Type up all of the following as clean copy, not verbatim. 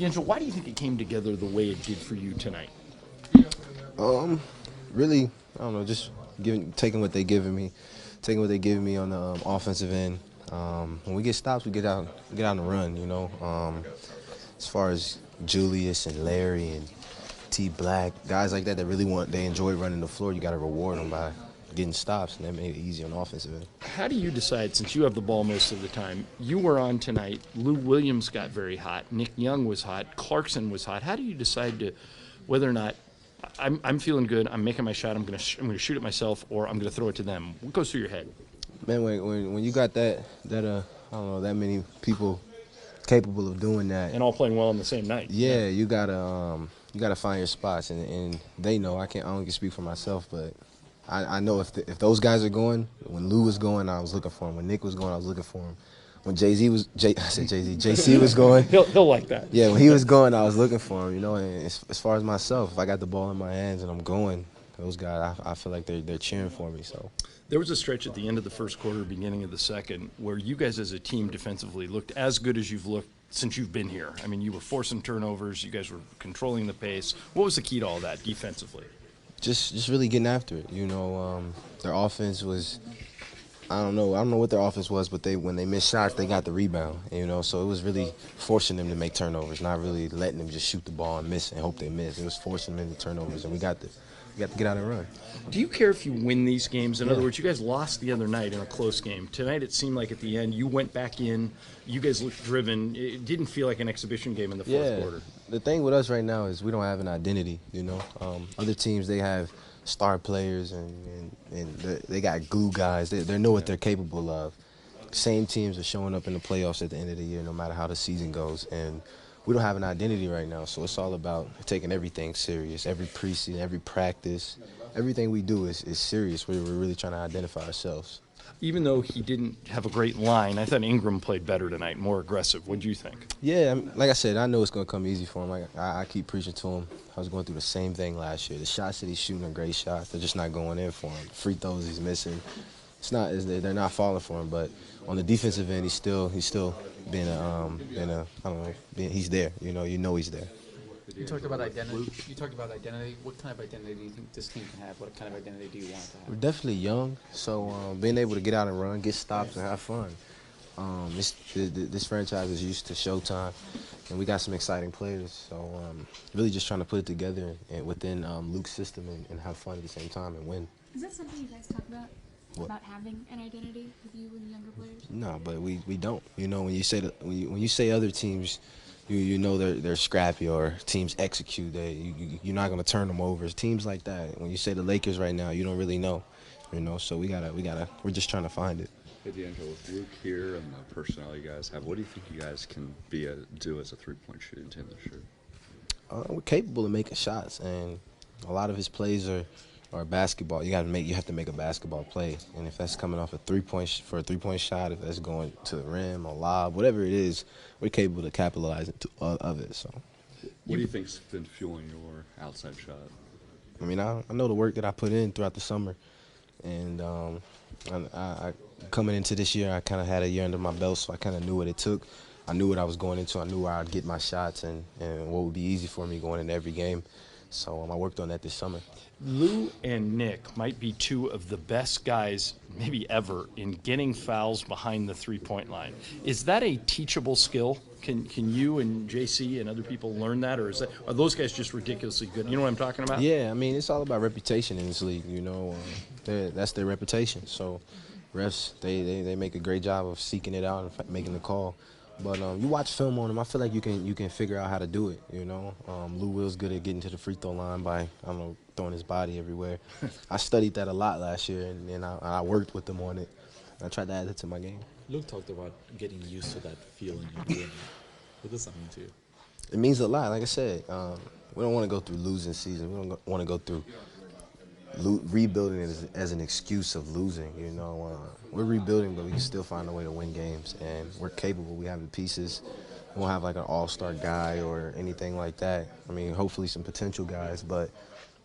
Angelo, why do you think it came together the way it did for you tonight? Really, I don't know, just taking what they giving me, on the offensive end. When we get stops, we get out and run. As far as Julius and Larry and T Black, guys like that really they enjoy running the floor. You got to reward them by getting stops, and that made it easy on the offensive end. How do you decide, since you have the ball most of the time, you were on tonight, Lou Williams got very hot, Nick Young was hot, Clarkson was hot. How do you decide whether or not I'm feeling good, I'm making my shot, I'm gonna shoot it myself, or I'm gonna throw it to them? What goes through your head? Man, when you got that I don't know, that many people capable of doing that, And all playing well on the same night. yeah, you gotta find your spots, and they know. I don't get to speak for myself, but I know if those guys are going. When Lou was going, I was looking for him. When Nick was going, I was looking for him. When JC was going. He'll like that. Yeah, when he was going, I was looking for him. And as far as myself, if I got the ball in my hands and I'm going, those guys, I feel like they're cheering for me. So. There was a stretch at the end of the first quarter, beginning of the second, where you guys as a team defensively looked as good as you've looked since you've been here. I mean, you were forcing turnovers, you guys were controlling the pace. What was the key to all that defensively? Just really getting after it. Their offense was, I don't know what their offense was, but when they missed shots, they got the rebound. So it was really forcing them to make turnovers, not really letting them just shoot the ball and miss and hope they miss. It was forcing them into turnovers, and we got to get out and run. Do you care if you win these games? In other words, you guys lost the other night in a close game. Tonight it seemed like at the end you went back in, you guys looked driven. It didn't feel like an exhibition game in the fourth quarter. The thing with us right now is we don't have an identity, Other teams, they have star players and they got glue guys. They know what they're capable of. Same teams are showing up in the playoffs at the end of the year, no matter how the season goes. And we don't have an identity right now, so it's all about taking everything serious. Every preseason, every practice, everything we do is serious. We're really trying to identify ourselves. Even though he didn't have a great line, I thought Ingram played better tonight, more aggressive. What do you think? Yeah, like I said, I know it's going to come easy for him. I keep preaching to him. I was going through the same thing last year. The shots that he's shooting are great shots. They're just not going in for him. Free throws he's missing. They're not falling for him. But on the defensive end, he's still been I don't know, he's there. You know he's there. You talked about identity. What kind of identity do you think this team can have? What kind of identity do you want to have? We're definitely young, so being able to get out and run, get stops, and have fun. This franchise is used to showtime, and we got some exciting players. So really just trying to put it together and within Luke's system and have fun at the same time and win. Is that something you guys talk about? What? About having an identity with you and the younger players? No, but we don't. When you say other teams, they're scrappy or teams execute. You're not gonna turn them over. It's teams like that. When you say the Lakers right now, you don't really know. So we're just trying to find it. Hey D'Angelo, with Luke here and the personnel you guys have, what do you think you guys can do as a three-point shooting team this year? We're capable of making shots, and a lot of his plays are basketball. You have to make a basketball play, and if that's coming off a three-point shot, if that's going to the rim or lob, whatever it is, we're capable of capitalizing of it. So, what do you think's been fueling your outside shot? I mean, I know the work that I put in throughout the summer, and I coming into this year, I kind of had a year under my belt, so I kind of knew what it took. I knew what I was going into. I knew where I'd get my shots and what would be easy for me going into every game. So I worked on that this summer. Lou and Nick might be two of the best guys maybe ever in getting fouls behind the three-point line. Is that a teachable skill? Can you and JC and other people learn that, or are those guys just ridiculously good? You know what I'm talking about? Yeah, I mean, it's all about reputation in this league. That's their reputation. So refs, they make a great job of seeking it out and making the call. But you watch film on him, I feel like you can figure out how to do it. Lou Will's good at getting to the free throw line by throwing his body everywhere. I studied that a lot last year, and I worked with him on it. I tried to add it to my game. Luke talked about getting used to that feeling you're doing. What does that mean to you? It means a lot. Like I said, we don't want to go through losing season. We don't want to go through rebuilding it as an excuse of losing. We're rebuilding, but we can still find a way to win games, and we're capable. We have the pieces. We won't have like an all-star guy or anything like that. I mean, hopefully some potential guys, but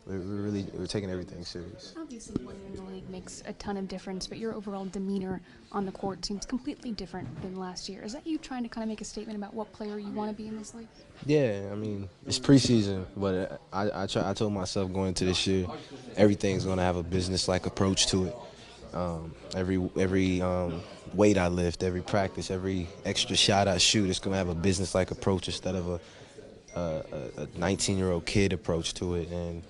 we're taking everything serious. Obviously, winning in the league makes a ton of difference, but your overall demeanor on the court seems completely different than last year. Is that you trying to kind of make a statement about what player you want to be in this league? Yeah, I mean, it's preseason, but I told myself going into this year, everything's going to have a business-like approach to it. Every weight I lift, every practice, every extra shot I shoot, it's going to have a business-like approach instead of a 19-year-old kid approach to it. And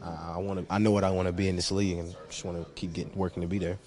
I know what I want to be in this league, and just want to keep working to be there.